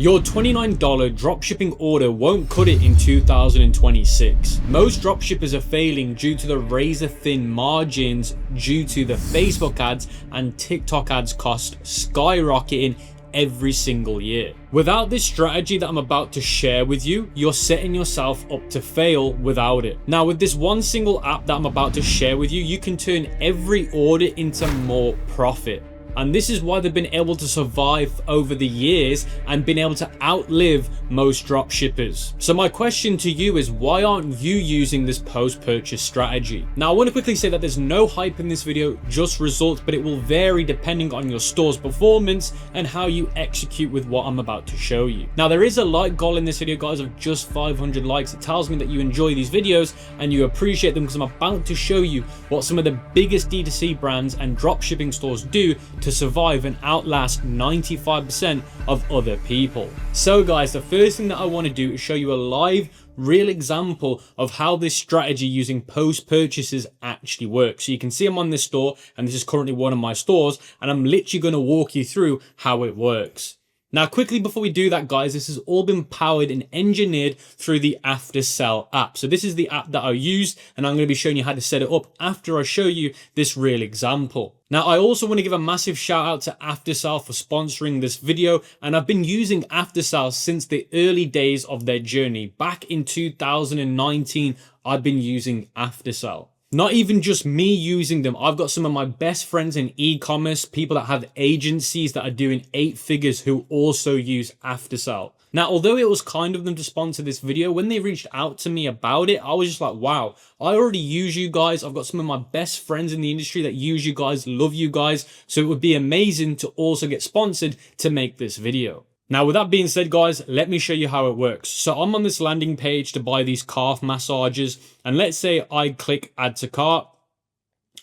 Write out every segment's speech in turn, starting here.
Your $29 dropshipping order won't cut it in 2026. Most dropshippers are failing due to the razor thin margins due to the Facebook ads and TikTok ads cost skyrocketing every single year. Without this strategy that I'm about to share with you, you're setting yourself up to fail without it. Now, with this one single app that I'm about to share with you, you can turn every order into more profit. And this is why they've been able to survive over the years and been able to outlive most drop shippers. So my question to you is, why aren't you using this post-purchase strategy? Now, I want to quickly say that there's no hype in this video, just results, but it will vary depending on your store's performance and how you execute with what I'm about to show you. Now, there is a like goal in this video, guys, of just 500 likes. It tells me that you enjoy these videos and you appreciate them, because I'm about to show you what some of the biggest D2C brands and drop shipping stores do to survive and outlast 95% of other people. So guys, the first thing that I want to do is show you a live real example of how this strategy using post purchases actually works. So you can see I'm on this store, and this is currently one of my stores, and I'm literally going to walk you through how it works. Now, quickly before we do that, guys, this has all been powered and engineered through the AfterSell app. So this is the app that I use, and I'm going to be showing you how to set it up after I show you this real example. Now, I also want to give a massive shout out to AfterSell for sponsoring this video, and I've been using AfterSell since the early days of their journey. Back in 2019, I've been using AfterSell. Not even just me using them, I've got some of my best friends in e-commerce, people that have agencies that are doing 8 figures who also use AfterSell. Now, although it was kind of them to sponsor this video, when they reached out to me about it, I was just like, wow, I already use you guys. I've got some of my best friends in the industry that use you guys, love you guys. So it would be amazing to also get sponsored to make this video. Now, with that being said, guys, let me show you how it works. So I'm on this landing page to buy these calf massages. And let's say I click add to cart.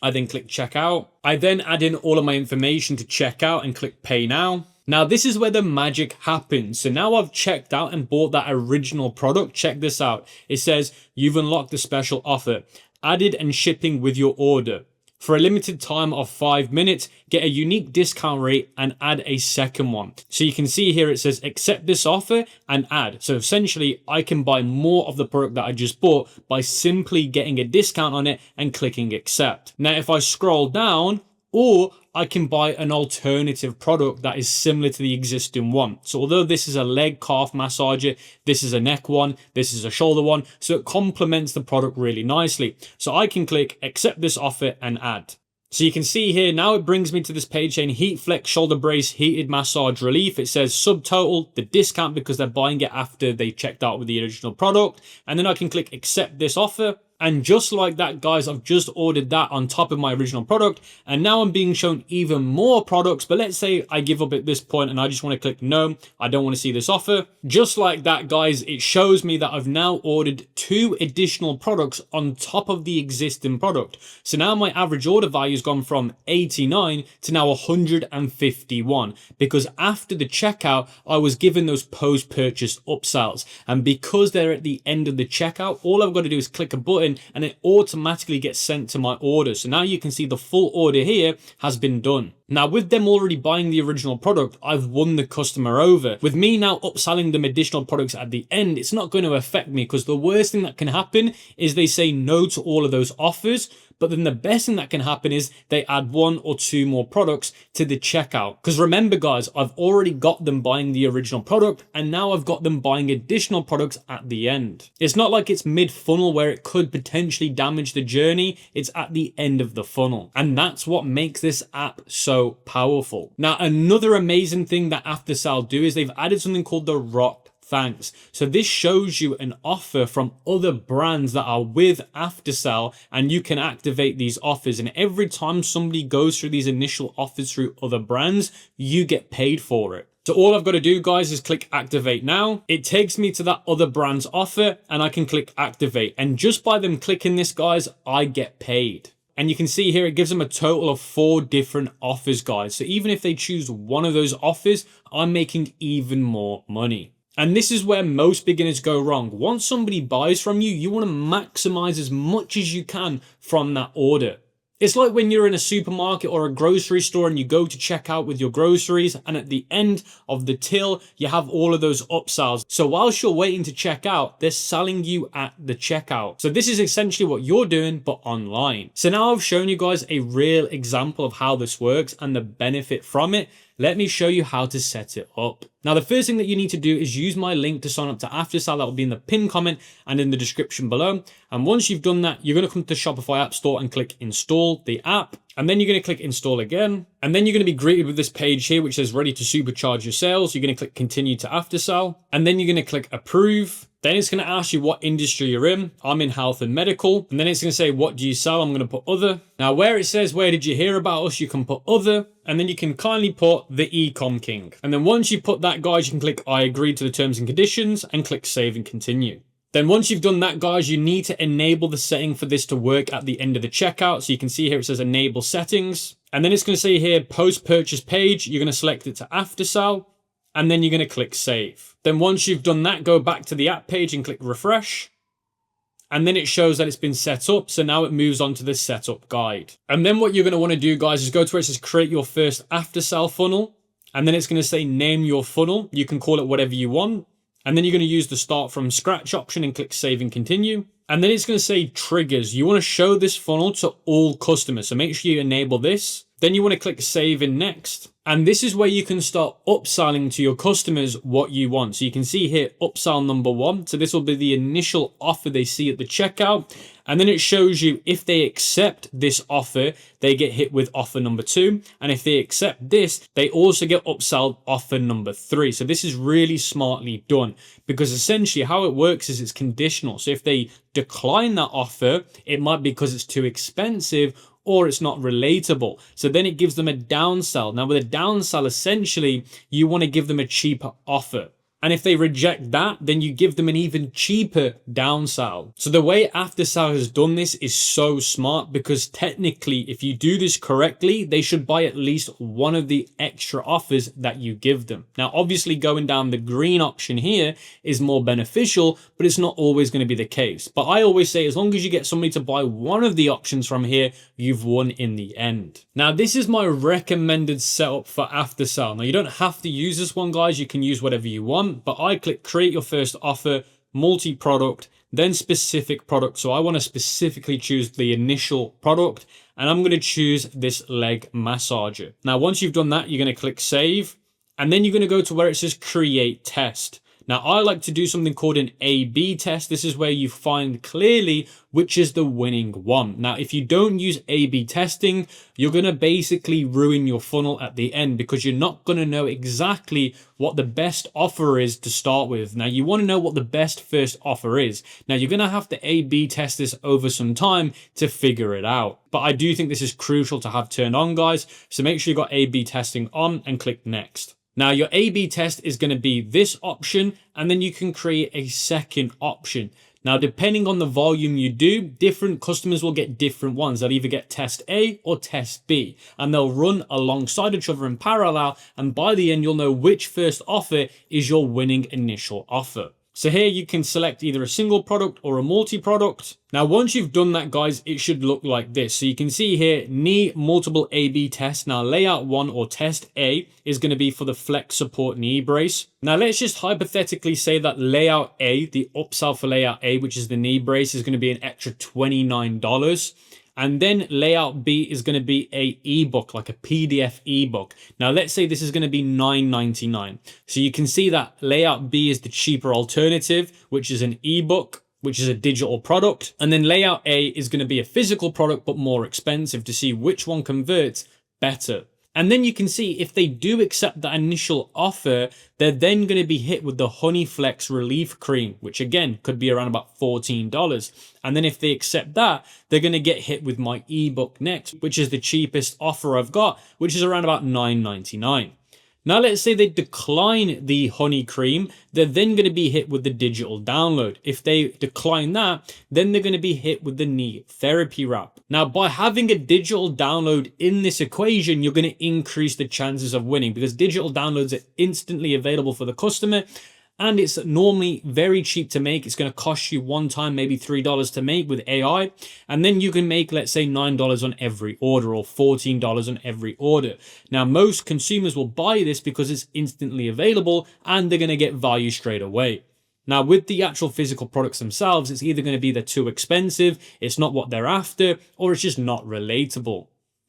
I then click checkout. I then add in all of my information to checkout and click pay now. Now, this is where the magic happens. So now I've checked out and bought that original product. Check this out. It says you've unlocked the special offer, added and shipping with your order. For a limited time of 5 minutes, get a unique discount rate and add a second one. So you can see here it says accept this offer and add. So essentially I can buy more of the product that I just bought by simply getting a discount on it and clicking accept. Now, if I scroll down, or I can buy an alternative product that is similar to the existing one. So although this is a leg calf massager, this is a neck one, this is a shoulder one, so it complements the product really nicely. So I can click accept this offer and add. So you can see here, now it brings me to this page saying Heat Flex Shoulder Brace Heated Massage Relief. It says subtotal, the discount because they're buying it after they checked out with the original product. And then I can click accept this offer. And just like that, guys, I've just ordered that on top of my original product. And now I'm being shown even more products. But let's say I give up at this point and I just want to click no, I don't want to see this offer. Just like that, guys, it shows me that I've now ordered 2 additional products on top of the existing product. So now my average order value has gone from 89 to now 151. Because after the checkout, I was given those post-purchase upsells. And because they're at the end of the checkout, all I've got to do is click a button and it automatically gets sent to my order. So now you can see the full order here has been done. Now, with them already buying the original product, I've won the customer over. With me now upselling them additional products at the end, it's not going to affect me, because the worst thing that can happen is they say no to all of those offers. But then the best thing that can happen is they add 1 or 2 more products to the checkout. Because remember, guys, I've already got them buying the original product, and now I've got them buying additional products at the end. It's not like it's mid-funnel where it could potentially damage the journey. It's at the end of the funnel. And that's what makes this app so powerful. Now, another amazing thing that AfterSell do is they've added something called the Rock Thanks. So this shows you an offer from other brands that are with AfterSell, and you can activate these offers. And every time somebody goes through these initial offers through other brands, you get paid for it. So all I've got to do, guys, is click activate now. It takes me to that other brand's offer and I can click activate. And just by them clicking this, guys, I get paid. And you can see here, it gives them a total of 4 different offers, guys. So even if they choose one of those offers, I'm making even more money. And this is where most beginners go wrong. Once somebody buys from you, you want to maximize as much as you can from that order. It's like when you're in a supermarket or a grocery store and you go to check out with your groceries, and at the end of the till, you have all of those upsells. So whilst you're waiting to check out, they're selling you at the checkout. So this is essentially what you're doing, but online. So now I've shown you guys a real example of how this works and the benefit from it. Let me show you how to set it up. Now, the first thing that you need to do is use my link to sign up to AfterSell. That will be in the pinned comment and in the description below. And once you've done that, you're going to come to Shopify App Store and click install the app. And then you're going to click install again. And then you're going to be greeted with this page here, which says ready to supercharge your sales. You're going to click continue to AfterSell. And then you're going to click approve. Then it's going to ask you what industry you're in. I'm in health and medical. And then it's going to say, what do you sell? I'm going to put other. Now, where it says, where did you hear about us? You can put other. And then you can kindly put the Ecom King. And then once you put that, guys, you can click I agree to the terms and conditions and click save and continue. Then once you've done that, guys, you need to enable the setting for this to work at the end of the checkout. So you can see here, it says enable settings. And then it's going to say here, post-purchase page. You're going to select it to AfterSell. And then you're going to click save. Then once you've done that, go back to the app page and click refresh. And then it shows that it's been set up. So now it moves on to the setup guide. And then what you're going to want to do, guys, is go to where it says create your first AfterSell funnel. And then it's going to say name your funnel. You can call it whatever you want. And then you're going to use the start from scratch option and click save and continue. And then it's going to say triggers. You want to show this funnel to all customers. So make sure you enable this. Then you want to click save and next. And this is where you can start upselling to your customers what you want. So you can see here, upsell number 1. So this will be the initial offer they see at the checkout. And then it shows you if they accept this offer, they get hit with offer number 2. And if they accept this, they also get upsell offer number 3. So this is really smartly done, because essentially how it works is it's conditional. So if they decline that offer, it might be because it's too expensive or it's not relatable. So then it gives them a downsell. Now with a downsell, essentially, you want to give them a cheaper offer. And if they reject that, then you give them an even cheaper downsell. So the way AfterSell has done this is so smart, because technically, if you do this correctly, they should buy at least one of the extra offers that you give them. Now, obviously going down the green option here is more beneficial, but it's not always going to be the case. But I always say, as long as you get somebody to buy one of the options from here, you've won in the end. Now, this is my recommended setup for AfterSell. Now, you don't have to use this one, guys. You can use whatever you want. But I click create your first offer, multi-product, then specific product. So I want to specifically choose the initial product, and I'm going to choose this leg massager. Now, once you've done that, you're going to click save, and then you're going to go to where it says create test. Now, I like to do something called an A/B test. This is where you find clearly which is the winning one. Now, if you don't use A/B testing, you're going to basically ruin your funnel at the end, because you're not going to know exactly what the best offer is to start with. Now, you want to know what the best first offer is. Now, you're going to have to A/B test this over some time to figure it out. But I do think this is crucial to have turned on, guys. So make sure you got A/B testing on and click next. Now, your A/B test is going to be this option, and then you can create a second option. Now, depending on the volume you do, different customers will get different ones. They'll either get test A or test B, and they'll run alongside each other in parallel. And by the end, you'll know which first offer is your winning initial offer. So here you can select either a single product or a multi-product. Now, once you've done that, guys, it should look like this. So you can see here, knee multiple A/B tests. Now, layout 1 or test A is going to be for the flex support knee brace. Now, let's just hypothetically say that layout A, the upsell for layout A, which is the knee brace, is going to be an extra $29. And then layout B is going to be a ebook, like a PDF ebook. Now, let's say this is going to be $9.99. So you can see that layout B is the cheaper alternative, which is an ebook, which is a digital product. And then layout A is going to be a physical product, but more expensive, to see which one converts better. And then you can see if they do accept that initial offer, they're then going to be hit with the Honey Flex Relief Cream, which again could be around about $14. And then if they accept that, they're going to get hit with my ebook next, which is the cheapest offer I've got, which is around about $9.99. Now, let's say they decline the honey cream, they're then going to be hit with the digital download. If they decline that, then they're going to be hit with the knee therapy wrap. Now, by having a digital download in this equation, you're going to increase the chances of winning, because digital downloads are instantly available for the customer. And it's normally very cheap to make. It's going to cost you one time maybe $3 to make with AI, and then you can make, let's say, $9 on every order or $14 on every order. Now most consumers will buy this because it's instantly available and they're going to get value straight away. Now with the actual physical products themselves, it's either going to be they're too expensive, it's not what they're after, or it's just not relatable.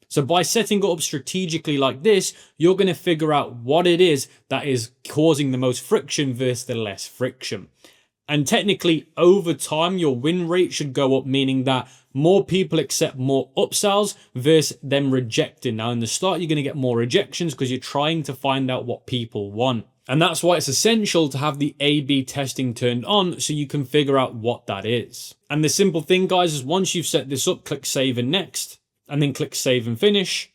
So by setting it up strategically like this, you're going to figure out what it is that is causing the most friction versus the less friction. And technically over time, your win rate should go up, meaning that more people accept more upsells versus them rejecting. Now in the start, you're going to get more rejections because you're trying to find out what people want. And that's why it's essential to have the A/B testing turned on so you can figure out what that is. And the simple thing, guys, is once you've set this up, click save and next, and then click save and finish.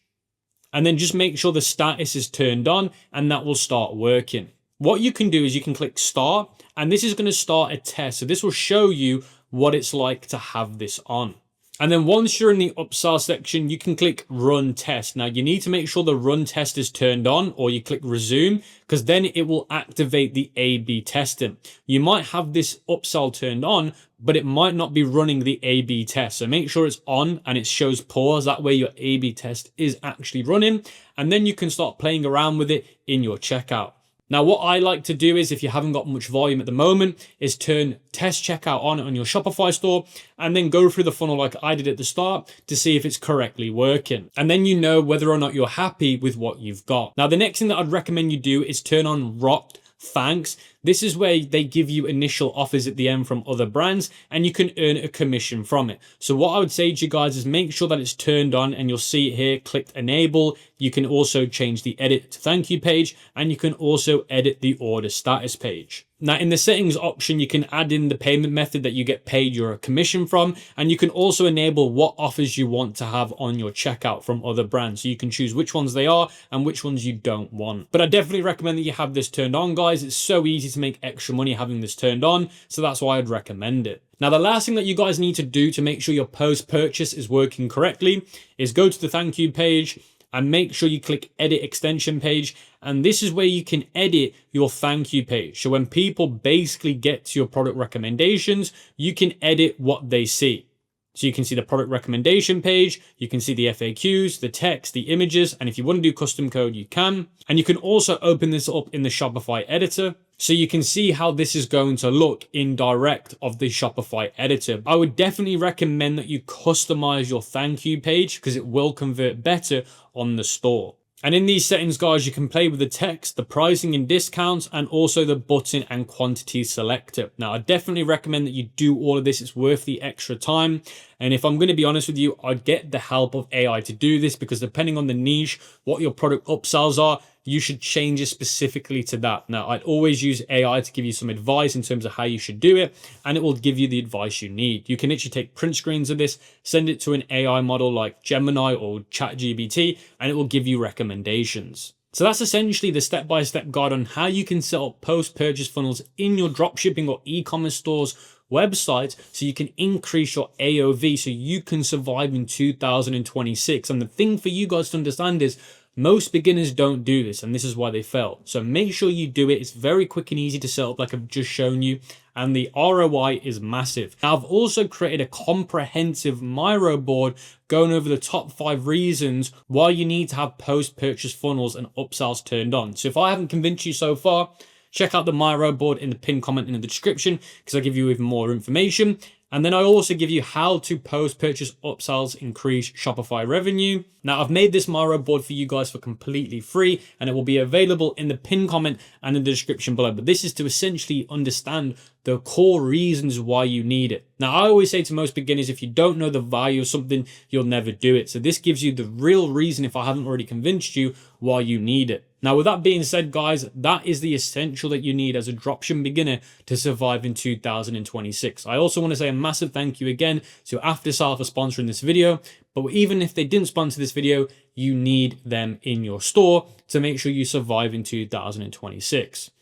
And then just make sure the status is turned on and that will start working. What you can do is you can click start, and this is going to start a test. So this will show you what it's like to have this on. And then once you're in the upsell section, you can click run test. Now you need to make sure the run test is turned on, or you click resume, because then it will activate the A/B testing. You might have this upsell turned on, but it might not be running the A/B test. So make sure it's on and it shows pause. That way your A/B test is actually running, and then you can start playing around with it in your checkout. Now, what I like to do is, if you haven't got much volume at the moment, is turn test checkout on your Shopify store and then go through the funnel like I did at the start to see if it's correctly working. And then you know whether or not you're happy with what you've got. Now, the next thing that I'd recommend you do is turn on Rocked Thanks. This is where they give you initial offers at the end from other brands and you can earn a commission from it. So what I would say to you guys is make sure that it's turned on, and you'll see it here, click enable. You can also change the edit to thank you page, and you can also edit the order status page. Now in the settings option, you can add in the payment method that you get paid your commission from, and you can also enable what offers you want to have on your checkout from other brands. So you can choose which ones they are and which ones you don't want. But I definitely recommend that you have this turned on, guys. It's so easy to make extra money having this turned on, so that's why I'd recommend it. Now the last thing that you guys need to do to make sure your post purchase is working correctly is go to the thank you page and make sure you click edit extension page, and this is where you can edit your thank you page. So when people basically get to your product recommendations, you can edit what they see. So you can see the product recommendation page, you can see the FAQs, the text, the images, and if you want to do custom code, you can. And you can also open this up in the Shopify editor, so you can see how this is going to look in direct of the Shopify editor. I would definitely recommend that you customize your thank you page because it will convert better on the store. And in these settings, guys, you can play with the text, the pricing and discounts, and also the button and quantity selector. Now, I definitely recommend that you do all of this. It's worth the extra time. And if I'm going to be honest with you, I'd get the help of AI to do this, because depending on the niche, what your product upsells are, you should change it specifically to that. Now, I'd always use AI to give you some advice in terms of how you should do it, and it will give you the advice you need. You can literally take print screens of this, send it to an AI model like Gemini or ChatGPT, and it will give you recommendations. So that's essentially the step-by-step guide on how you can set up post-purchase funnels in your dropshipping or e-commerce stores website, so you can increase your AOV so you can survive in 2026. And the thing for you guys to understand is most beginners don't do this, and this is why they fail. So make sure you do it. It's very quick and easy to set up like I've just shown you, and the ROI is massive. Now, I've also created a comprehensive Miro board going over the top 5 reasons why you need to have post-purchase funnels and upsells turned on. So if I haven't convinced you so far, check out the Miro board in the pinned comment in the description, because I give you even more information. And then I also give you how to post-purchase upsells increase Shopify revenue. Now, I've made this Miro board for you guys for completely free, and it will be available in the pinned comment and in the description below. But this is to essentially understand the core reasons why you need it. Now, I always say to most beginners, if you don't know the value of something, you'll never do it. So this gives you the real reason, if I haven't already convinced you, why you need it. Now, with that being said, guys, that is the essential that you need as a dropshipping beginner to survive in 2026. I also want to say a massive thank you again to AfterSell for sponsoring this video. But even if they didn't sponsor this video, you need them in your store to make sure you survive in 2026.